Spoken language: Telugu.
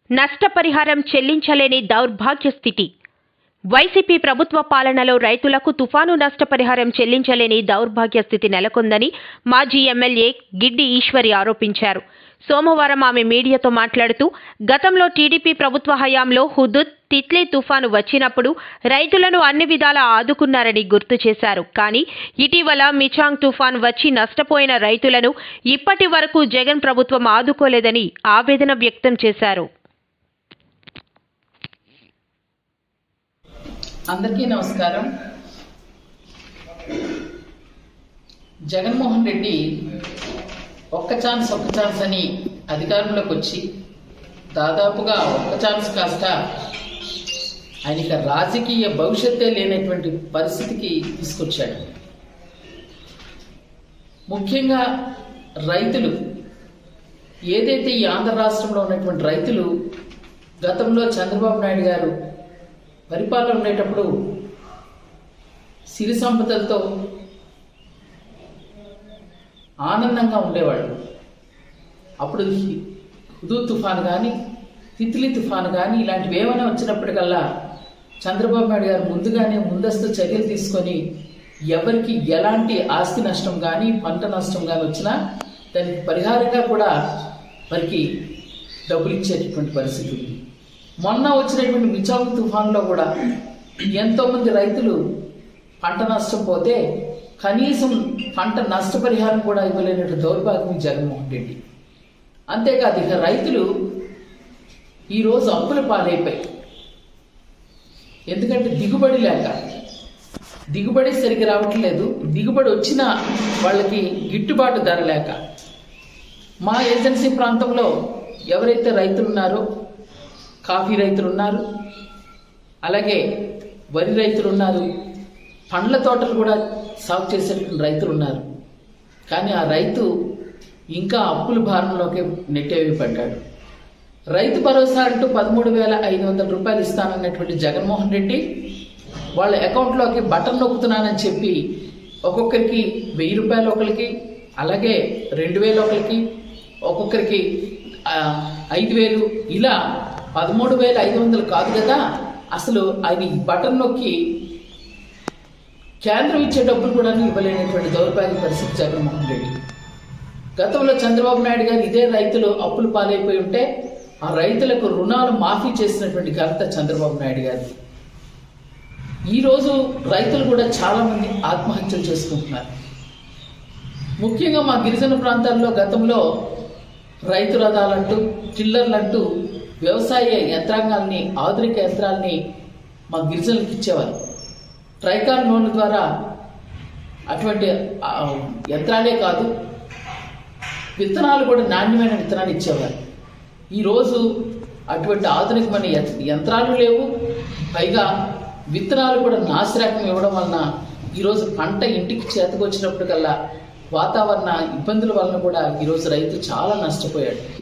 నష్టపరిహారం చెల్లించలేని దౌర్భాగ్య స్థితి. వైసీపీ ప్రభుత్వ పాలనలో రైతులకు తుఫాను నష్టపరిహారం చెల్లించలేని దౌర్భాగ్య స్థితి నెలకొందని మాజీ ఎమ్మెల్యే గిడ్డి ఈశ్వరి ఆరోపించారు. సోమవారం ఆమె మీడియాతో మాట్లాడుతూ, గతంలో టీడీపీ ప్రభుత్వ హయాంలో హుదూద్, తిత్లీ తుఫాను వచ్చినప్పుడు రైతులను అన్ని విధాలా ఆదుకున్నారని గుర్తు చేశారు. కానీ ఇటీవల మిచాంగ్ తుఫాను వచ్చి నష్టపోయిన రైతులను ఇప్పటి వరకు జగన్ ప్రభుత్వం ఆదుకోలేదని ఆవేదన వ్యక్తం చేశారు. అందరికీ నమస్కారం. జగన్మోహన్ రెడ్డి ఒక్క ఛాన్స్ అని అధికారంలోకి వచ్చి దాదాపుగా ఒక్క ఛాన్స్ కాస్త ఆయనకి రాజకీయ భవిష్యత్తే లేనటువంటి పరిస్థితికి తీసుకొచ్చాడు. ముఖ్యంగా రైతులు ఏదైతే ఈ ఆంధ్ర రాష్ట్రంలో ఉన్నటువంటి రైతులు గతంలో చంద్రబాబు నాయుడు గారు పరిపాలన ఉండేటప్పుడు సిరి సంపదలతో ఆనందంగా ఉండేవాళ్ళు. అప్పుడు హుదూద్ తుఫాను కానీ, తిత్లీ తుఫాను కానీ ఇలాంటివి ఏమైనా వచ్చినప్పటికల్లా చంద్రబాబు నాయుడు గారు ముందస్తు చర్యలు తీసుకొని ఎవరికి ఎలాంటి ఆస్తి నష్టం కానీ, పంట నష్టం కానీ వచ్చినా దానికి పరిహారంగా కూడా వారికి డబ్బులు ఇచ్చేటటువంటి పరిస్థితి ఉంది. మొన్న వచ్చినటువంటి మిచాంగ్ తుఫాన్లో కూడా ఎంతోమంది రైతులు పంట నష్టం పోతే కనీసం పంట నష్టపరిహారం కూడా ఇవ్వలేనటువంటి దౌర్భాగ్యం జగన్మోహన్ రెడ్డి. అంతేకాదు ఇక రైతులు ఈరోజు అప్పుల పాలైపోయి, ఎందుకంటే దిగుబడి సరిగ్గా రావట్లేదు. దిగుబడి వచ్చిన వాళ్ళకి గిట్టుబాటు ధర లేక మా ఏజెన్సీ ప్రాంతంలో ఎవరైతే రైతులు ఉన్నారో, కాఫీ రైతులు ఉన్నారు, అలాగే వరి రైతులు ఉన్నారు, పండ్ల తోటలు కూడా సాగు చేసేటువంటి రైతులు ఉన్నారు. కానీ ఆ రైతు ఇంకా అప్పుల భారంలోకి నెట్టేయబడ్డాడు. రైతు భరోసా అంటూ 13,500 రూపాయలు ఇస్తానన్నటువంటి జగన్మోహన్ రెడ్డి వాళ్ళ అకౌంట్లోకి బటన్ నొక్కుతున్నానని చెప్పి ఒక్కొక్కరికి 1,000 రూపాయలు ఒకరికి, అలాగే 2,000 ఒకరికి, ఒక్కొక్కరికి 5,000, ఇలా 13,500 కాదు కదా, అసలు ఆయన బటన్ నొక్కి కేంద్రం ఇచ్చే డబ్బులు కూడా ఇవ్వలేనటువంటి దౌర్భాగ్య పరిస్థితి జగన్మోహన్ రెడ్డి. గతంలో చంద్రబాబు నాయుడు గారు ఇదే రైతులు అప్పులు పాలైపోయి ఉంటే ఆ రైతులకు రుణాలు మాఫీ చేసినటువంటి ఘనత చంద్రబాబు నాయుడు గారు. ఈరోజు రైతులు కూడా చాలా మంది ఆత్మహత్యలు చేసుకుంటున్నారు. ముఖ్యంగా మా గిరిజన ప్రాంతాల్లో గతంలో రైతు రథాలంటూ, టిల్లర్లంటూ వ్యవసాయ యంత్రాంగాల్ని, ఆధునిక యంత్రాల్ని మా గిరిజనులకు ఇచ్చేవారు. ట్రైకార్ లోన్ల ద్వారా అటువంటి యంత్రాలే కాదు, విత్తనాలు కూడా నాణ్యమైన విత్తనాలు ఇచ్చేవారు. ఈరోజు అటువంటి ఆధునికమైన యంత్రాలు లేవు, పైగా విత్తనాలు కూడా నాసిరకం ఇవ్వడం వలన ఈరోజు పంట ఇంటికి చేతకొచ్చినప్పటికల్లా వాతావరణ ఇబ్బందుల వలన కూడా ఈరోజు రైతు చాలా నష్టపోయాడు.